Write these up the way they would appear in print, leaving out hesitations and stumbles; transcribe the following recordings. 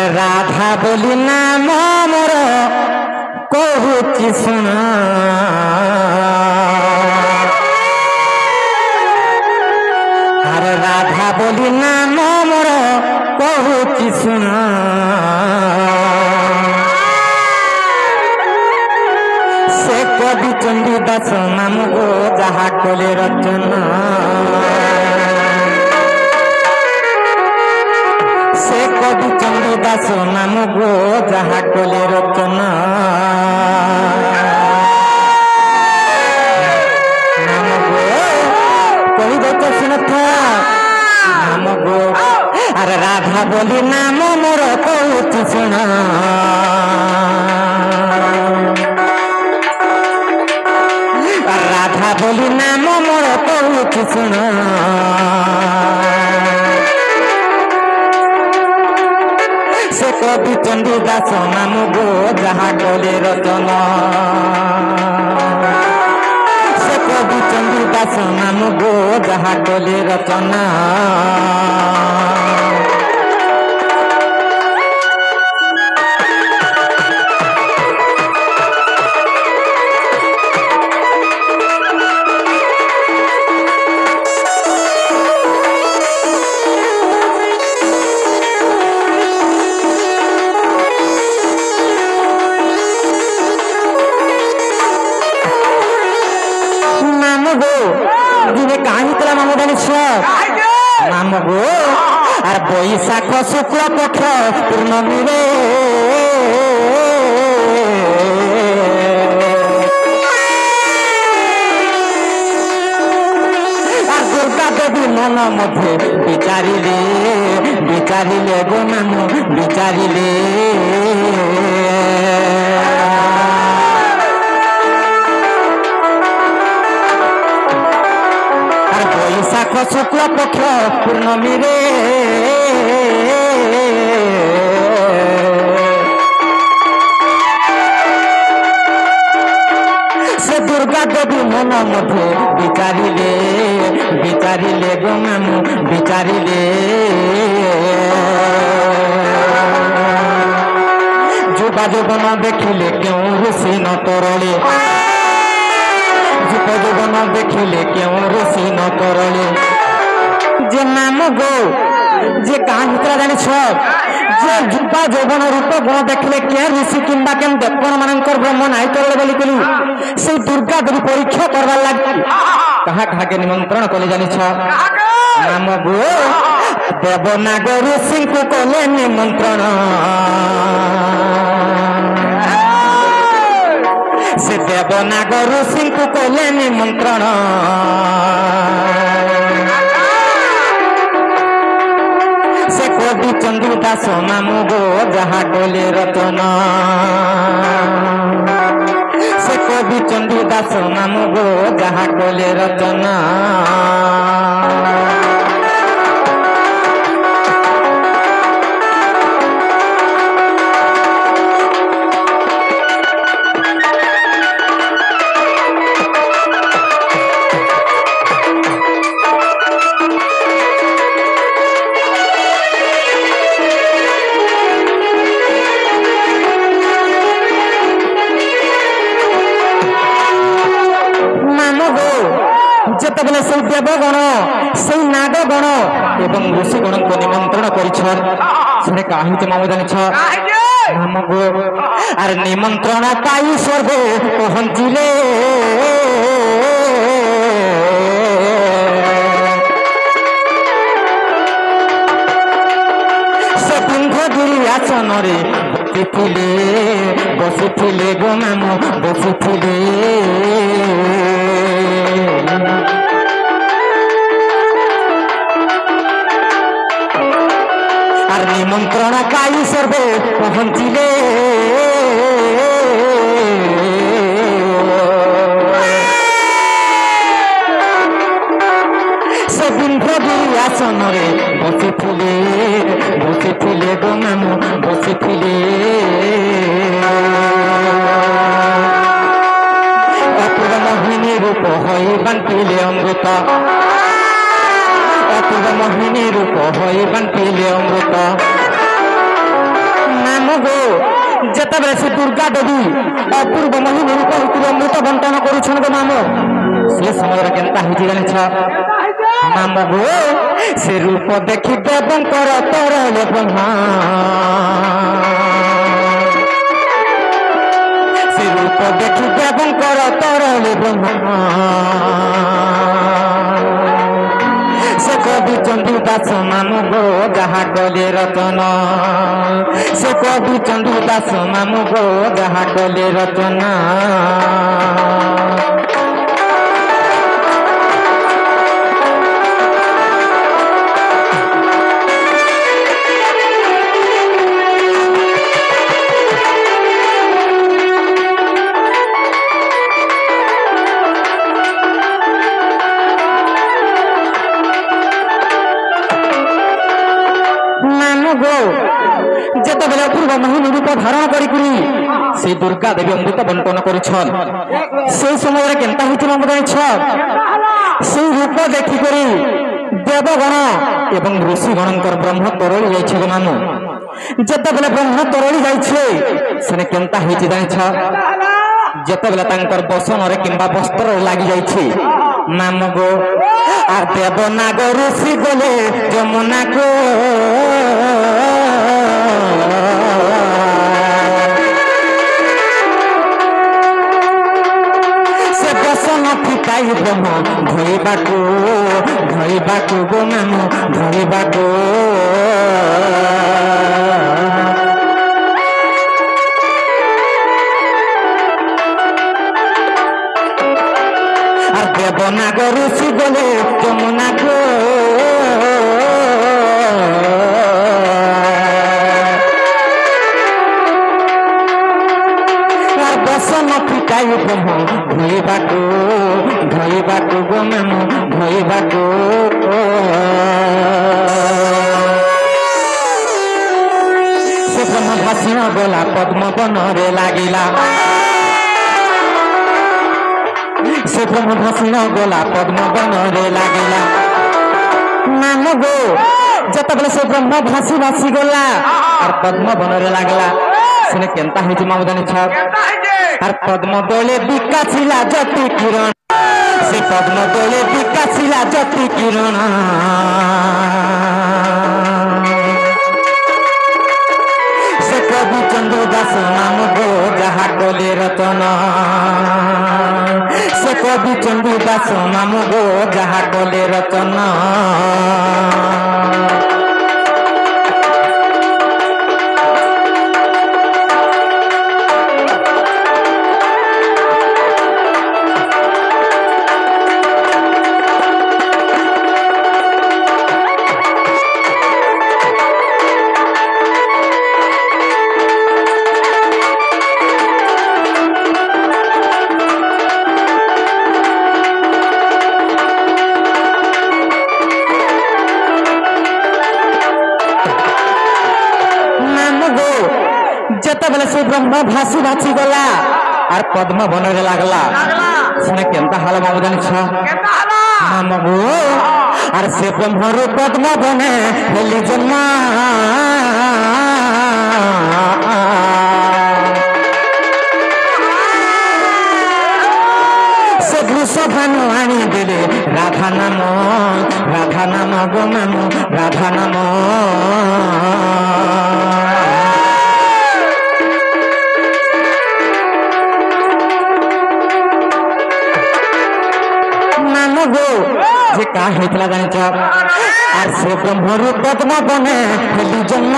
আরে রাধা বলি নাম মোর কহুচি শুণ আরে রাধা বলি নাম মোর কহুচি শুণ সে কবি চণ্ডী দাস নাম গো যাহা কলে রচনা সে কবি চণ্ডী দাস নাম গো যাহা কলে রচনা নাম গো কবি দত্ত শুনথ নাম গো আরে রাধা বলি নাম মোর কহুচি শুণ রাধা বলি নাম মোর কহুচি শুণ সে কবি চণ্ডী দাস নাম গো যাহা কলে রচনা সে কবি চণ্ডী দাস নাম গো যাহা কলে রচনা নাম গো আর বৈশাখ শুক্ল পক্ষ পূর্ণমী রে আর দুর্গা দেবী মন মধ্যে বিচারিলে বিচারিলে গো নাম বিচারিলে বৈশাখ শুক্ল পক্ষ পূর্ণমী রে সে দুর্গা দেবী মন মধ্যে বিচারিলে বিচারিলে গো নাম বিচারিলে যুবা যৌবন দেখিলে কেউ ঋষি ন তরলে যুব যৌবন দেখিলে কেউ ঋষি ন তরলে যে নাম গো যে কাঁ ভিতরে জানিছ যে যুবা যৌবন রূপ গুণ দেখিলে কে ঋষি কিংবা কেন দেবগণ মানଙ୍କର ব্রহ্ম নাই তরলে বলি কলু সেই দুর্গা দেবী পরীক্ষা করবার লাগি কাহা কাহাকে নিমন্ত্রণ কলে জানিছ নাম গো দেবনাগ ঋষিଙ୍କୁ কলে নিমন্ত্রণ সে দেবনাগ ঋষিଙ୍କୁ কলে নিমন্ত্রণ সে কবি চণ্ডী দাস নাম গো যাহা কলে রচনা সে কবি চণ্ডী দাস নাম গো যাহা কলে রচনা যেতবেলে সেই দেবগণ সেই নাগগণ এবং ঋষিগণকে নিমন্ত্রণ করেছেন সেটা কাহিতে মামু জানিছ নাম গো আর নিমন্ত্রণ পাই সর্বে পৌঁছিলে সে বিন্ধ্যগিরি আসনরে বসিছিলে বসিছিলে গো নাম বসিছিলে আর নিমন্ত্রণ পাই সর্বে পৌঁছিলে সে বিন্ধ্যগিরি আসনরে বসিছিলে বসিছিলে গো নাম বসিছিলে অপূর্ব মোহিনী রূপ হয়ে বান্টিলে অমৃত অপূর্ব মোহিনী রূপ হয়ে বান্টিলে অমৃত मामू गो जेतबे से दुर्गा देवी अपूर्व मोहिनी रूप होती अमृत बंटन करुछन गो मामू से समय केनता हिजी जानि छ मामू गो से रूप देखि देवंकर तरले ब्रह्मा से रूप देखि देवंकर तरले ब्रह्मा से कवि चंदू दास मामू गो जहा कले रतन से कवि चंदू दास मामू गो जहा कले रतन যেতবেলে অপূর্ব মোহিনী রূপ ধারণ করি সেই দুর্গা দেবী অমৃত বন্টন করেছন সেই সময় কেনতা হয়েছিল আমরা জানিছ সেই রূপ দেখি করি দেবগণ এবং ঋষিগণঙ্কর ব্রহ্ম তরଳି যাইছে গো মামু যেতবেলে ব্রহ্ম তরଳି যাইছে সেনে কেনতা হয়েছে জানিছ যেতবেলে তাঙ্কর বসନରେ কিংবা বস্ত্র লাগি যাইছে মামু গো আর দেবনাগ ঋষি গলে যমুনা গো से बसन फिटाई ब्रह्म धोइबाको गो मामू धोइबाको আর দেবনাগ ঋষি গলে যমুনা গো बसन फिटाई ब्रह्म धोइबाको गो मामू धोइबाको से ब्रह्म भाषण गला पद्म बनरे लागिला से ब्रह्म भाषण गला पद्म बनरे लागिला मामू गो जेतबेले से ब्रह्म भाषी भाषी गला और पद्म बनरे लागला सुने केनता हेजी मामू जानि छ আর পদ্ম দলে বিকাশিলা জ্যোতি কিরণ সে পদ্ম দলে বিকাশিলা জ্যোতি কিরণ সে কবি চন্দ্র দাস নাম গো যাহা কলে রতন সে কবি চন্দ্র দাস নাম গো যাহা কলে রতন যেতবেলে সে ব্রহ্ম ভাসি ভাসি গলা আর পদ্ম বনরে লাগলা শুনে কেনতা হলো মামু জানিছ মামু গো আর সে ব্রহ্মর পদ্ম বনে হেলি জন্ম সে বৃষভানু আনি দিলে রাধা নাম গো মামু রাধা নাম যে কা হয়েছিল জানিছ আর সে ব্রহ্মর পদ্ম বনে হেলি জন্ম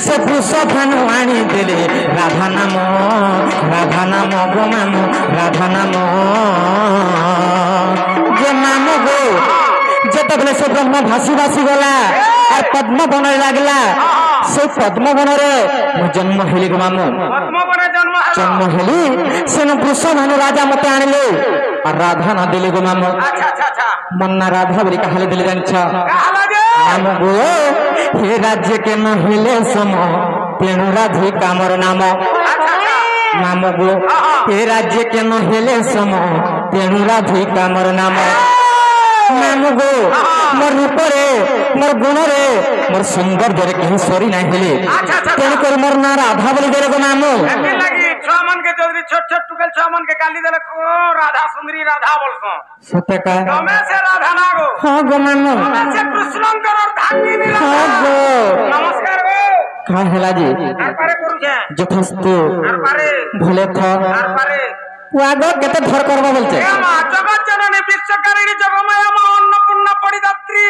সে বৃষভানু আনি দিলে রাধা নাম গো মামু রাধা নাম যে মামু গো যেতবেলে সে ব্রহ্ম ভাসি ভাসি গলা আর পদ্ম বনরে লাগলা से पद्म बनरे जन्म हेली गो मामू जन्म हेली से वृषभानु राजा मते आनिले और राधा ना दिले गो मामू मन्ना राधा बोली कहले दिले जानिछ मामू गो हे राज्य के न हेले सम तेणु राधिका मोर नाम नाम गो ए राज्य के नहेले सम तेणु राधिका मोर नाम नाम गो मोर रूप रे मोर गुण रे मोर सौंदर्य रे कहीं सरी नहीं हेले तेणु कर मोर ना राधा बोली देले गो नाम छुआ मन के चौधरी छोट छोट टुकल छुआ मन के गाली देले को राधा सुंदरी राधा बोलसो सत्य का तमे से राधा ना गो हां गो मानो तमे से कृष्णंकर और धानी नीला हां गो नमस्कार गो का हेला जी आर पारे करू छे যথেষ্ট आर पारे भले थ आर पारे वागो केते थर करबा बोलते ए मा जगत जननी विश्वकारिणी जगमाया मा अन्नपूर्णा परिदात्री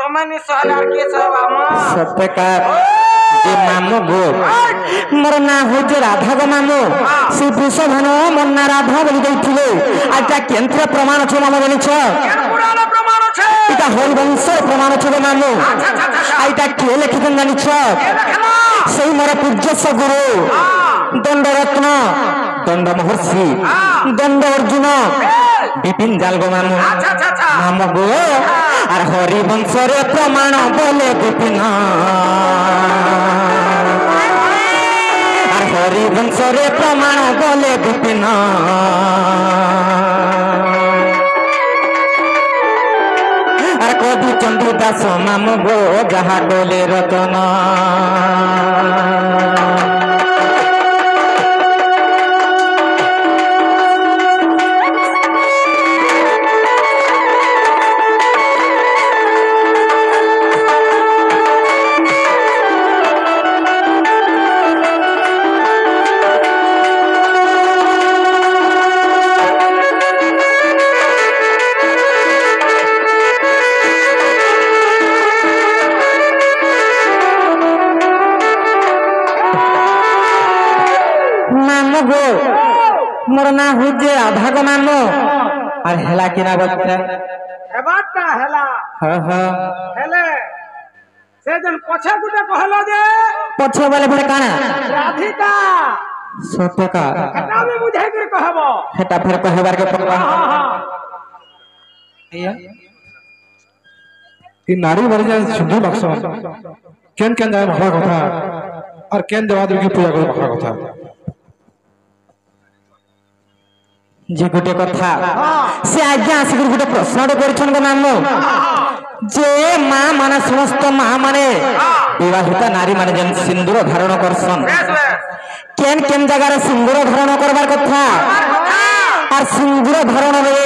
तमे नि सहलार के सहबा मा सत्य का जे मामो गो मोर ना हो जे राधा गो मामो से वृषभन मोर ना राधा बोली दैथिले आजा केंद्र प्रमाण छ मामो बोली छ केन पुराण प्रमाण छे इटा हरिवंश प्रमाण छ गो मामो आइटा के लिखितन जानि छ सही मोर पूज्य सगुरु दंडरत्न दंड महर्षि दंड अर्जुन विपिन जाल गो मामो मामो गो আর হরিবংশরে প্রমাণ বলে বিপিন আর হরিবংশরে প্রমাণ বলে বিপিন আর কবি চন্দ্র দাস নাম গো যাহা বলে রতন मोर ना हो जे आधा गो मानो और हेला कि ना बच्चा हेबाटा हेला हां हां हेले से जन पछे गुटे कहलो जे पछे वाले बड़े काना राधिका सत्य का हेटा में बुझाई कर कहबो हेटा फिर कहबार के पक्का ई नारी वर्जा शुद्ध लक्ष्य केन केन जाय भागा कथा और केन देवा देवी की पूजा कर भागा कथा जे गोटे कथा से आज्ञा आसिक गोटे प्रश्न करछन गो नाम जे मां माने समस्त मां माने विवाहिता नारी माने जन सिंदूर धारण करसन केन केन जगह रे सिंदूर धारण करबार कथा और सिंदूर धारण रे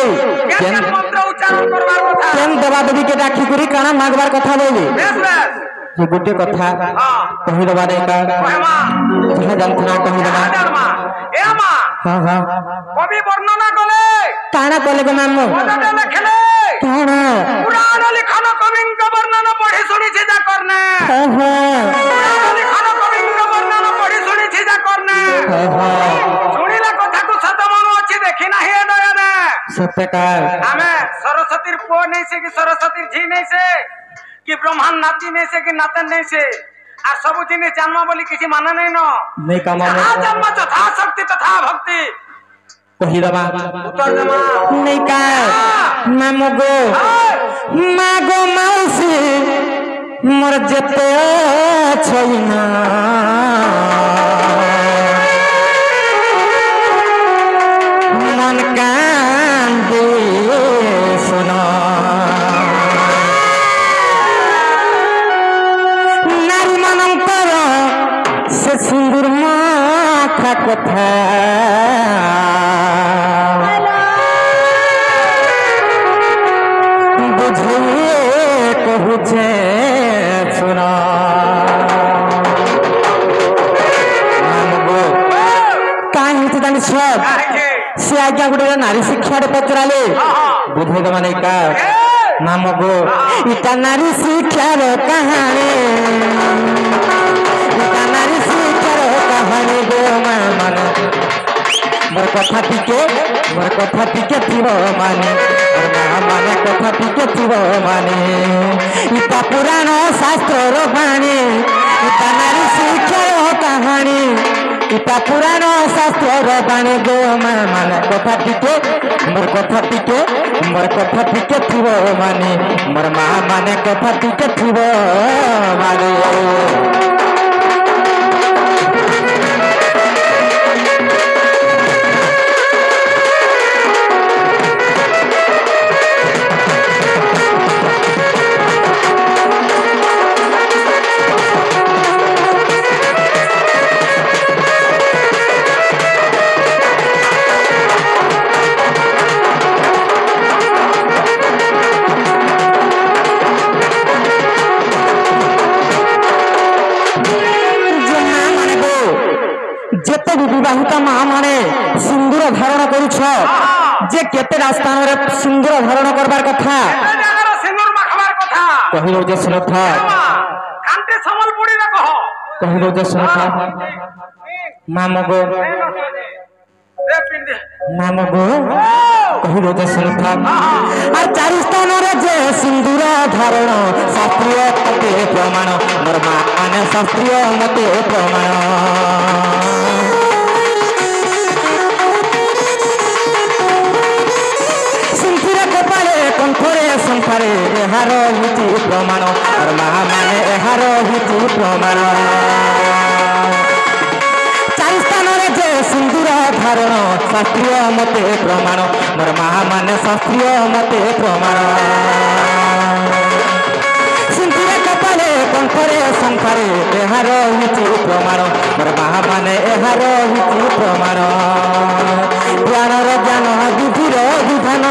केन मंत्र उच्चारण करबार कथा केन देवा देवी के डाकी करी काना मागबार कथा बोली जे गोटे कथा कहि दबा रे का जहां जानथना कहि दबा ए मां हां हां कवि वर्णना कले काना कले गो नाम ओदा लिखले काना पुराण लिखन कविं का वर्णन पढ़ी सुनी छी जा करने ओहो पुराण लिखन कविं का वर्णन पढ़ी सुनी छी जा करने ओहो सुनिला कथा को सत मन अछि देखि नाही ए नयने सत्यकार हमें सरस्वती पो नहीं से कि सरस्वती झी नहीं से कि ब्रह्मांड नाती नहीं से कि नातन नहीं से आ सब जिनिस जन्म बोली किसी माना नहीं न नहीं का माने जन्म तथा शक्ति तथा भक्ति कहि दबा उत्तर जमा नहीं का नाम गो मागो मौसी मोर जते छैना मन कांदे सुनो नारी मनंतर से सिंदूर माथा कथा बुझे कहुचे सुना काहे सब से आज्ञा गुटे नारी शिक्षा पचराले बुझे तो माने का नाम गो इता नारी शिक्षार कहानी इता नारी शिक्षार कहानी गो मन मोर कथा टिके थिबो माने और माने कथा टिके थिबो माने इता पुराण शास्त्र रो बाणी इता नारी शिक्षार कहानी इता पुराण शास्त्र रो बाणी गो माने कथा टिके मोर कथा टिके थिबो माने मोर माने कथा टिके थिबो माने যেতে বি বিবাহিত মা মানে সিন্দুর ধারণ করুছ যে কেতেটা স্থাନରେ সিন্দুর ধারণ করবার কথা কেতে জায়গার সিন্দুর মাখবার কথা কহিল যে শুনথ কান্তে সম্বলপুরি রে কহ কহিল যে শুনথ মা মগো দে পিন্দে মা মগো কহিল যে শুনথ আর চারি স্থাନରେ যে সিন্দুর ধারণ শাস্ত্রীয় মতে প্রমাণ মোর মা মানে শাস্ত্রীয় মতে প্রমাণ কণ্ঠরে সংসারে এহার হিতি প্রমাণ আর মা মানে এহার হিতি প্রমাণ চারি স্থাନରେ যে সিন্দুর ধারণ শাস্ত্রীয় মতে প্রমাণ মোর মা মানে শাস্ত্রীয় মতে প্রমাণ সিন্দুরে কপালে কণ্ঠরে সংসারে এহার হিতি প্রমাণ মোর মা মানে এহার হিতি প্রমাণ পুরাণর জ্ঞান বুদ্ধির বিধান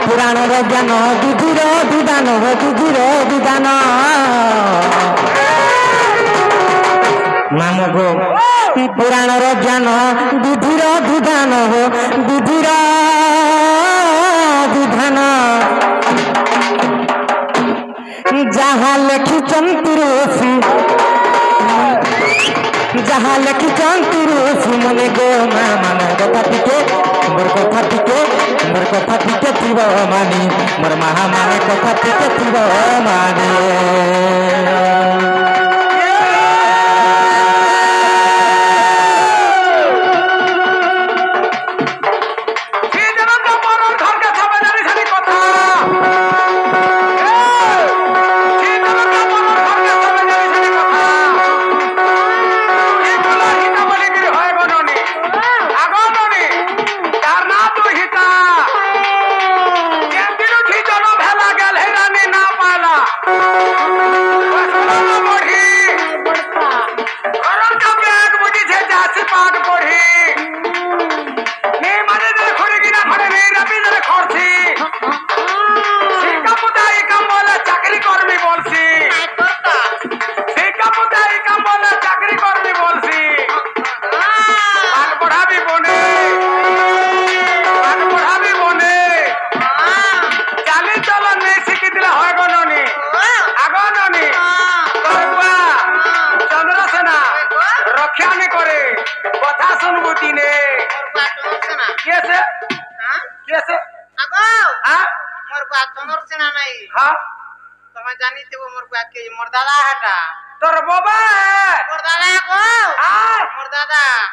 পুরাণর জ্ঞান বুদ্ধির বিধান বুদ্ধির বিধান নাম গো পুরাণর জ্ঞান বুদ্ধির বিধান বুদ্ধির বিধান যাহা লেখিছন্তি ঋষি যাহা লেখিছন্তি ঋষি মনে গো মা মানে কথা টিকে মোর কথা টিকে মোর কথা টিকে থিব মানি মোর মা মানে কথা টিকে থিব মানি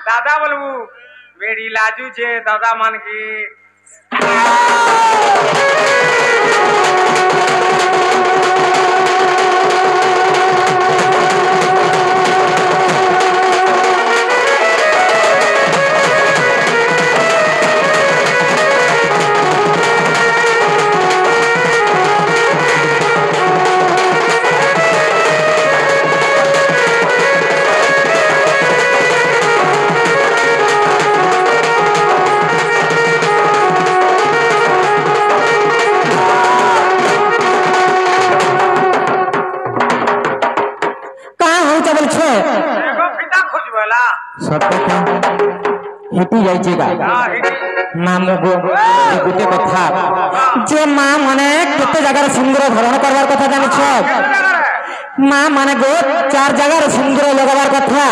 दादा बोलबू मेरी लाजू छे दादा मान की हेटी जाइए नाम गोटे कथा जे माँ माने केते जगह सिंदूर धारण करवार कथा जानिछ माँ माने गो 4 जगह सिंदूर लगावार कथा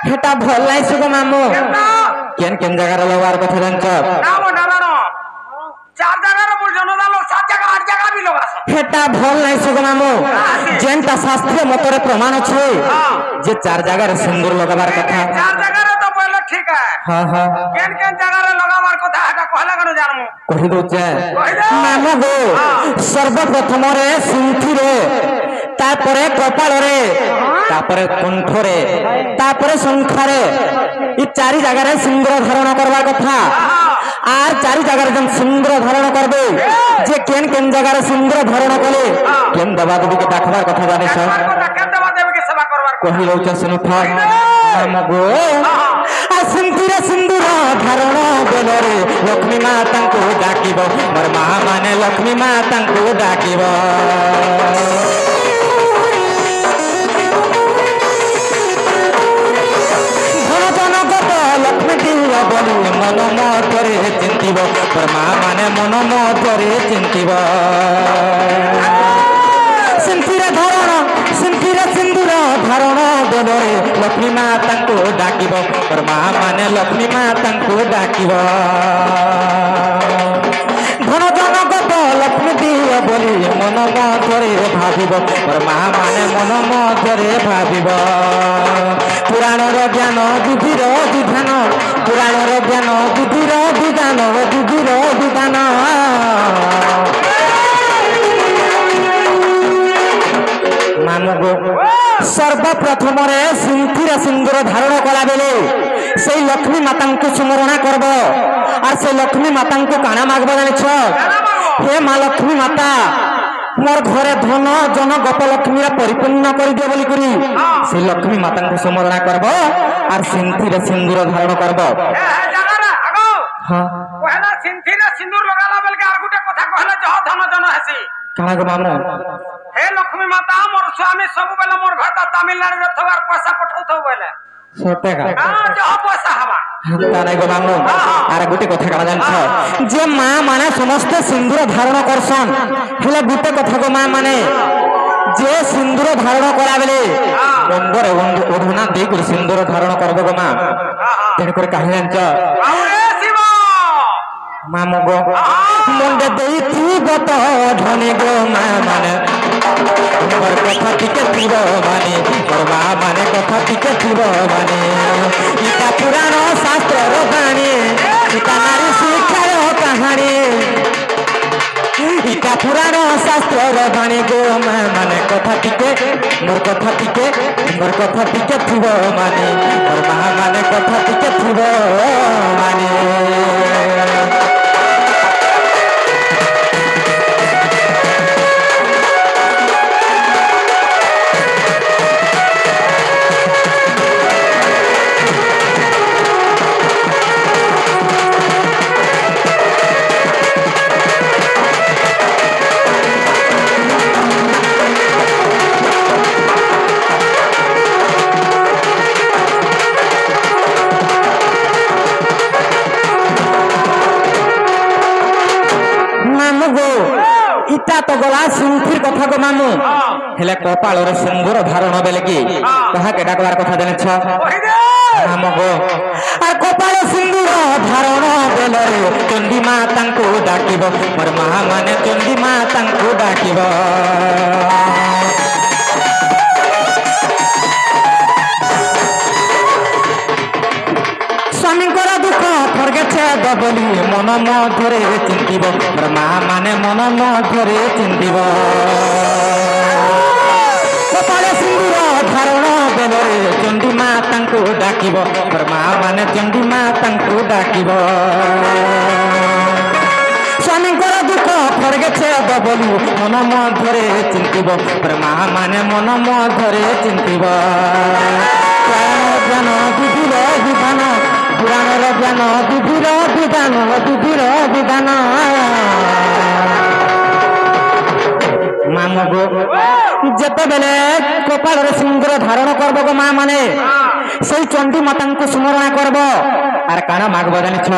हेटा भल नाही सुगो मामो केन केन जगह लगावार कथा जानिछ हेटा भल नाही सुगो मामो जेनटा शास्त्रीय मतरे प्रमाण छे जे 4 जगह सिंदूर लगावार कथा 4 जगह तो पहले ठीक है हां हां केन केन जगह लगावार कथा हेटा कहला कनो जानमु कहि दोचे मामो गो सर्वप्रथम रे सिंथी रे तापरे कपाल रे तापरे कंठ रे तापरे शंख रे ई 4 जगह रे सिंदूर धारण करवा कथा आर 4 जगह जन सिंदूर धारण करबे जे केन केन जगह रे सिंदूर धारण कले केन दबा दबी के देखबार कथा जाने छ केन दबा देबे के सेवा करबार कहि लौचा सुनु था मगो आ सिंदूर सिंदूर धारण बेलरे लक्ष्मी माता को डाकिबो मोर मा माने लक्ष्मी माता को डाकिबो তোর মা মানে মন মধ্যরে চিন্তিব সিন্থিরে ধରଣ সিন্থিরে সিন্দুর ধাରଣ ଦେବରେ ଲକ୍ଷ୍ମୀ ମା ତାଙ୍କୁ ଡାକିବ তোর ମା ମାନେ ଲକ୍ଷ୍ମୀ ମା ତାଙ୍କୁ ଡାକିବ ধন জনগত লক্ষ্মী দিও বলি মন মধ্যরে ভাবিব তোর মা মানে মন মধ্যরে ভাবিব পুরাণর জ্ঞান বুদ্ধির বিধান পুরাণর জ্ঞান বুদ্ধির বিধান বুদ্ধির বিধান সর্বপ্রথমরে সিন্থির সিন্দুর ধারণ কলা বেলে সেই লক্ষ্মী মাতাঙ্কু স্মরণ করব আর সেই লক্ষ্মী মাতাঙ্কু কানা মাগব জানিছ হে মা লক্ষ্মী মাতা মোর ঘরে ধন জন গপলক্ষ্মীরা পরিপূর্ণ করে দিও বলি করি সেই লক্ষ্মী মাতাঙ্কু স্মরণ করব আর সিন্থির সিন্দুর ধারণ করব হ্যাঁ কহলা সিন্থিরে সিন্দুর লগালা বেলকে আর গুটে কথা কহলা জহ ধন জন হাসি কানা গো মামু হে লক্ষ্মী মাতা মোর স্বামী ସବୁବେଳେ মোর ভাতা তামিলনাড়ু থবার পয়সা পঠাউথ বলে সত্যি জহ পয়সা হবা তাই গো মামু আর গোটে কথা কানা জানিছ যে মা মানে সমস্ত সিন্দুর ধারণ করছন হেলে গোটে কথা গো মা মানে যে সিন্দুর ধারণ করা বেলে অঙ্গরে ওঢনা দেই করে সিন্দুর ধারণ করব গো মা তেনে করে কাহিনী জানিছ মামু গো মুন্ডে দেইথিব তো ধনী গো মা মানে মোর কথা টিকে থিব মানে মোর মা মানে কথা টিকে থিব মানে ইটা পুরাণ শাস্ত্রর বাণী ইটা নারী শিক্ষার কাহানী ইটা পুরাণ শাস্ত্রর বাণী গো মা মানে কথা টিকে মোর কথা টিকে মোর কথা টিকে থিব মানে মোর মা মানে কথা টিকে থিব মানে ইটা তো গলা সিন্থির কথা গো মামু হেলে কপালরে সিন্দুর ধারণ বেলে কি কাহাকে ডাকবার কথা জানিছ মামু গো আর কপালে সিন্দুর ধারণ বেলে চণ্ডী মা তাঙ্কু ডাকিব মোর মা মানে চণ্ডী মা তাঙ্কু ডাকিব স্বামীঙ্কর দুঃখ খরগেছে বলি মন মধ্যরে চিন্তিব মোর মা মানে মন মধ্যরে চিন্তিব কপালে সিন্দুর ধারণ বেলরে চণ্ডী মা তাঙ্কু ডাকিব মোর মা মানে চণ্ডী মা তাঙ্কু ডাকিব স্বামীঙ্কর দুঃখ খরগেছে বলি মন মধ্যরে চিন্তিব মোর মা মানে মন মধ্যরে চিন্তিব জ্ঞান বুদ্ধির বিধান পুরাণর জ্ঞান বুদ্ধির বিধান বুদ্ধির বিধান মামু গো যেতবেলে কপালরে সিন্দুর ধারণ করব গো মা মানে সেই চণ্ডী মাতাঙ্কু স্মরণ করব আর কানা মাগব জানিছ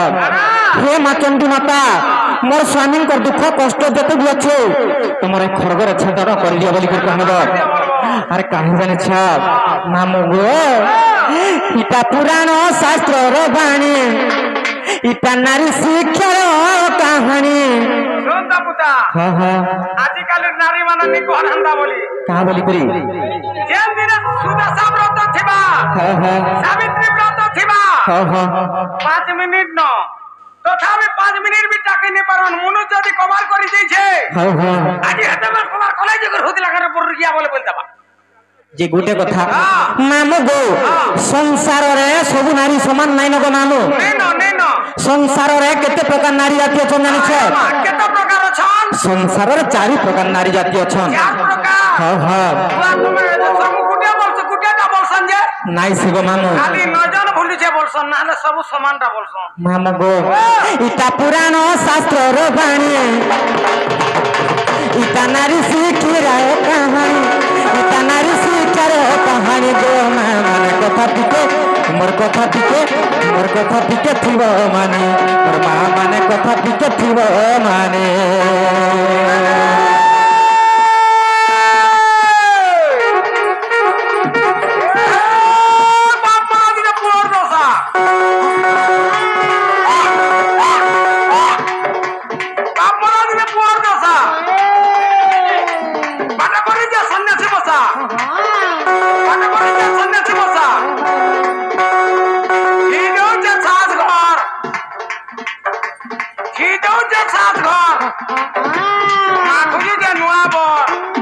হে মা চণ্ডী মাতা মোর স্বামীঙ্কর দুঃখ কষ্ট যেতে দিয়েছে তোমার খড়গরে ছেদন করিদিও বলি কহব আর কাহি জানিছ মামু গো ইটা পুরাণ শাস্ত্রর বাণী ইটা নারী শিক্ষার কাহানী আজিকালির নারী মানে নিকোহর হান্দা বলি কাহা বলি করি যে দিনে সুদশা ব্রত থিবা সাবিত্রী ব্রত থিবা 5 মিনিট ন তথাপি 5 মিনিট বি টাকি নি পারন মনু যদি কভার করি দিয়েছে আজি হেতবার কভার কলাই জগর হতি লাগারে পড় গিয়া বলে বলতাবা যে গোটে কথা মামু গো সংসারে সবু নারী সমান নাই নগো মামু সংসারে কেতে প্রকার নারী জাতি অছন জানিছ কেতে প্রকার অছন সংসারের 4 প্রকার নারী জাতি অছন 4 প্রকার তুমি সবু গুটে বলছ গুটেটা বলছন যে নাই শিগো মামু খালি নজন ভুলিছে বলছন না হলে সবু সমানটা বলছন মামু গো ইটা পুরাণ শাস্ত্রর বাণী ইটা নারী শিক্ষার কাহানী ইটা নারী শিক্ষার কাহানী গো মা মানে কথা টিকে মোর কথা টিকে থিব মানে মোর মা মানে কথা টিকে থিব মানে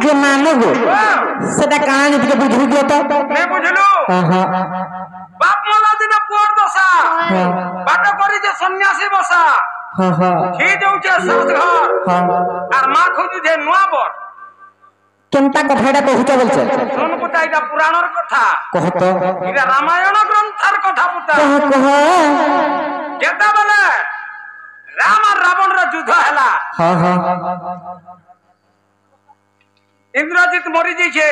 যে মানো গো সেটা কানা যদি বুঝি দিও তো বুঝলু বাপ মলা দিনে পুয়ার দশা বাট করি যে সন্ন্যাসী বসা সে যাচ্ছে সাত ঘর আর মা খুঁজুছে নূয়া বর কেনটা কথাটা কহুছ বলছে শোন পুতা এটা পুরাণর কথা কহ তো এটা রামায়ণ গ্রন্থের কথা পুতা কহ কহ যেতেবেলে রাম আর রাবণর যুদ্ধ হেলা হ্যাঁ হ্যাঁ ইন্দ্রজিৎ মরি যাইছে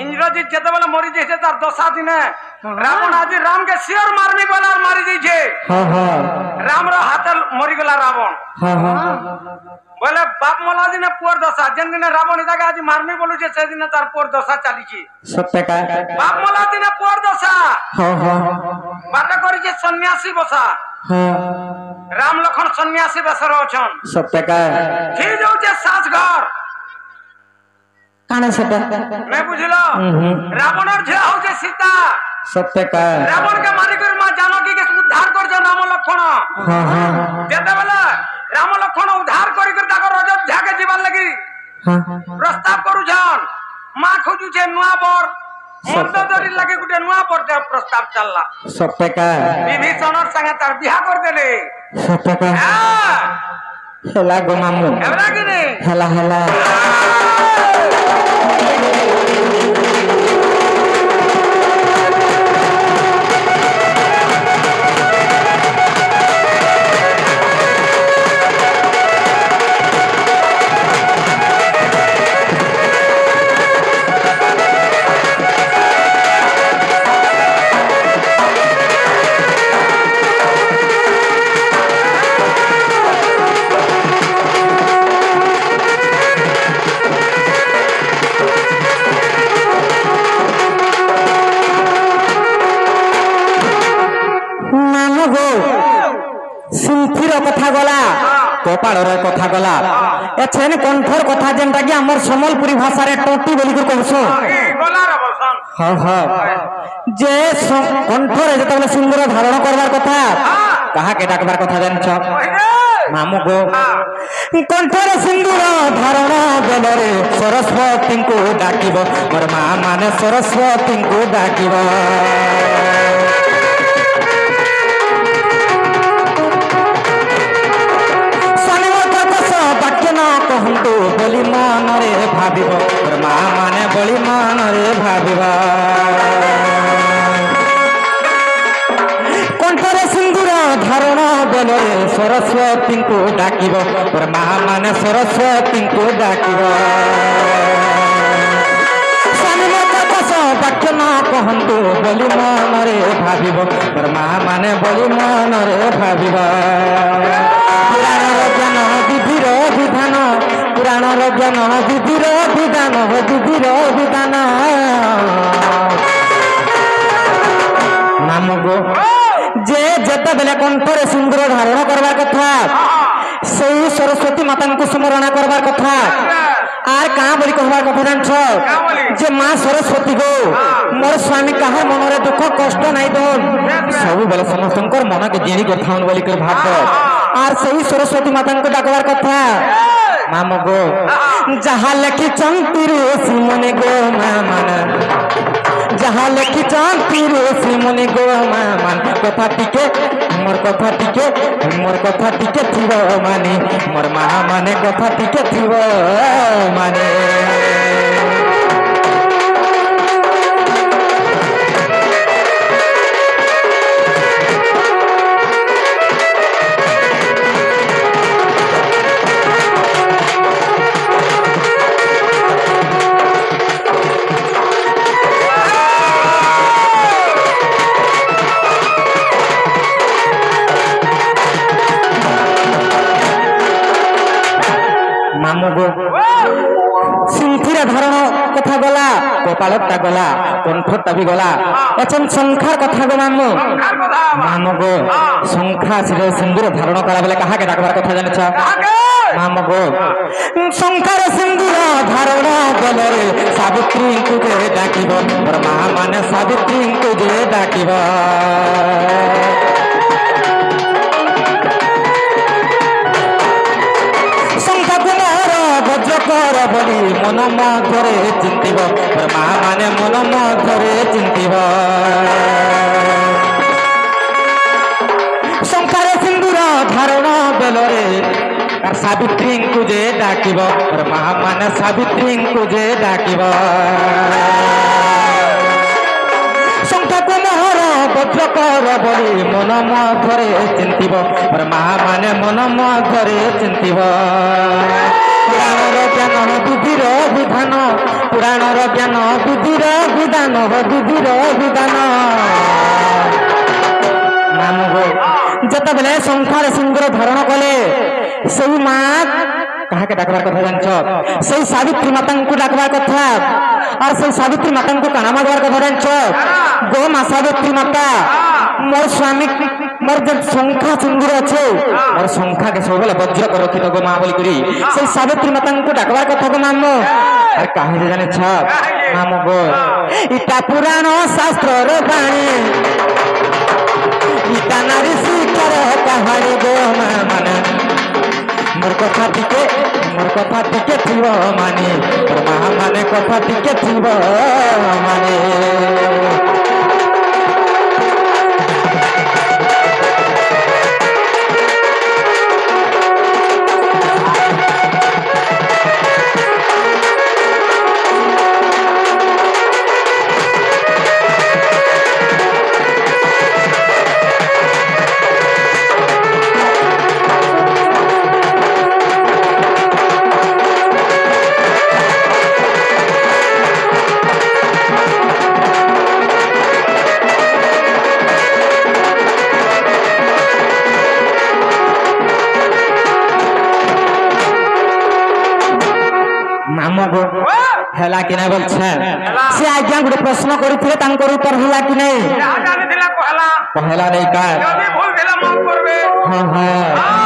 ইন্দ্রজিৎ যেতেবেলে মরি যাইছে তার দশা দিনে রাবণ আজি রামকে শিওর মারবি বলে আর মারি যাইছে হ্যাঁ হ্যাঁ রামর হাতে মরিগলা রাবণ হ্যাঁ হ্যাঁ বলে বাপ মলা দিনে পুয়ার দশা যেন দিনে রাবণ তাকে আজ মারবি বলুছে সেদিনে তার পুয়ার দশা চালিছে সত্যকা বাপ মলা দিনে পুয়ার দশা হ্যাঁ হ্যাঁ বাটা করেছে সন্ন্যাসী বসা হ্যাঁ রাম লক্ষণ সন্ন্যাসী বেসর অছন সত্যকা ঠিক যাচ্ছে সাত ঘর কানে সেটা मैं বুঝলো রাবণের ঝিয়া হচ্ছে সীতা সত্যকা রাবণকে মারি করে মা জানকী কে উদ্ধার করছে রাম লক্ষণ হ্যাঁ হ্যাঁ যেতেবেলে রাম লক্ষণ উদ্ধার করি করে তাকে অযোধ্যাকে যাবার লাগি হ্যাঁ প্রস্তাব করুছন মা খুঁজুছে নূয়া বর মন্দদরি লাগে গুটে নূয়া বর প্রস্তাব চাললা সত্যকা বিভীষণের সঙ্গে তার বিয়া করে দেলে সত্যকা হ্যাঁ হেলা গো মামু এবার কি রে হেলা হেলা কথা গলা কপাড়র কথা গলা এছেন কণ্ঠর কথা যেটা কি আমার সম্বলপুরী ভাষার টটি বলি কহসু হ্যাঁ হ্যাঁ যে কণ্ঠরে যেতবে সিন্দুর ধারণ করবার কথা কাহাকে ডাকবার কথা জানছ মামু গো কণ্ঠরে সিন্দুর ধারণ বেলরে সরস্বতীଙ୍କୁ ডাকিব মোর মা মানে সরস্বতীଙ୍କୁ ডাকিব কহন্তু বলি মনরে ভাবিব মোর মা মানে বলি মনরে ভাবিব কণ্ঠরে সিন্দুর ধারণ বেলরে সরস্বতীଙ୍କୁ ডাকিব মোর মা মানে সরস্বতীଙ୍କୁ ডাকিব বাক্য ন কহন্তু বলি মনরে ভাবিব মোর মা মানে বলি মনরে ভাবিব পুরাণর জ্ঞান বিধির বিধান পুরাণর জ্ঞান বিধির বিধান বিধির বিধান নাম গো যে যেতবেলে কণ্ঠরে সিন্দুর ধারণ করবার কথা সেই সরস্বতী মাতাଙ୍କୁ স্মরণ করবার কথা আর কাঁ বলি কহবার কথা জানছ যে মা সরস্বতী গো মোর স্বামী কাহার মনরে দুঃখ কষ্ট নাই দন ସବୁବେଳେ ସମସ୍ତଙ୍କର ମନକେ ଜିଣି କରିଥାଉନ ବୋଲି କରି ଭାବ আর সেই সরস্বতী মাতাଙ୍କୁ ডাকবার কথা মাম গো যাহা লেখিছন্তি ঋষি মনে গো মা মানা যাহা লেখিছন্তি ঋষি মনে গো মা মান কথা টিকে মোর কথা টিকে থিব মানে মোর মা মানে কথা টিকে থিব মানে কপালটা গলা কণ্ঠটা বি গলা এখন সংখ্যার কথা গো মামু মামু গো সংখ্যা সিন্দুর ধারণ করা বলে কাহাকে ডাকবার কথা জানিছ মামু গো সংখ্যার সিন্দুর ধারণ বলরে সাবিত্রীଙ୍କୁ যে ডাকিব মোর মা মানে সাবিত্রীଙ୍କୁ যে ডাকিব বজ্রকর বলি মন মধ্যরে চিন্তিব মোর মা মানে মন মধ্যরে চিন্তিব সংখ্যার সিন্দুর ধারণ বেলরে আর সাবিত্রীଙ୍କୁ যে ডাকিব মোর মা মানে সাবিত্রীଙ୍କୁ যে ডাকিব সংখ্যাକୁ মোহর বজ্রকর বলি মন মধ্যরে চিন্তিব মোর মা মানে মন মধ্যরে চিন্তিব পুরাণর জ্ঞান বুদ্ধির বিধান পুরাণর জ্ঞান বুদ্ধির বিধান বুদ্ধির বিধান মামু গো যেতবেলে সংখ্যার সিন্দুর ধারণ কলে সেই মা কাহাকে ডাকবার কথা জানছ সেই সাবিত্রী মাতাଙ୍କୁ ডাকবার কথা আর সেই সাবিত্রী মাতাଙ୍କୁ কানা মাগবার কথা জানছ গো মা সাবিত্রী মাতা মোর স্বামী মোর যে সংখ্যা সিন্দুর আছে মোর সংখ্যাকে সবলে বজ্র করে রক্ষিত গো মা বলি করি সেই সাবিত্রী মাতাଙ୍କୁ ডাকবার কথা গো মামু আর কাহিনী জানিছ মামু গো ইটা পুরাণ শাস্ত্রর বাণী ইটা নারী শিক্ষার কাহানী গো মা মানে মোর কথা টিকে থিব মানে মোর মা মানে কথা টিকে থিব মানে মামু গো হেলা কি নাই বলছে সে আজ্ঞা গোটে প্রশ্ন করিଥିଲେ তাঙ্কর উত্তর হেলা কি নাই পহেলা নেই কার হ্যাঁ হ্যাঁ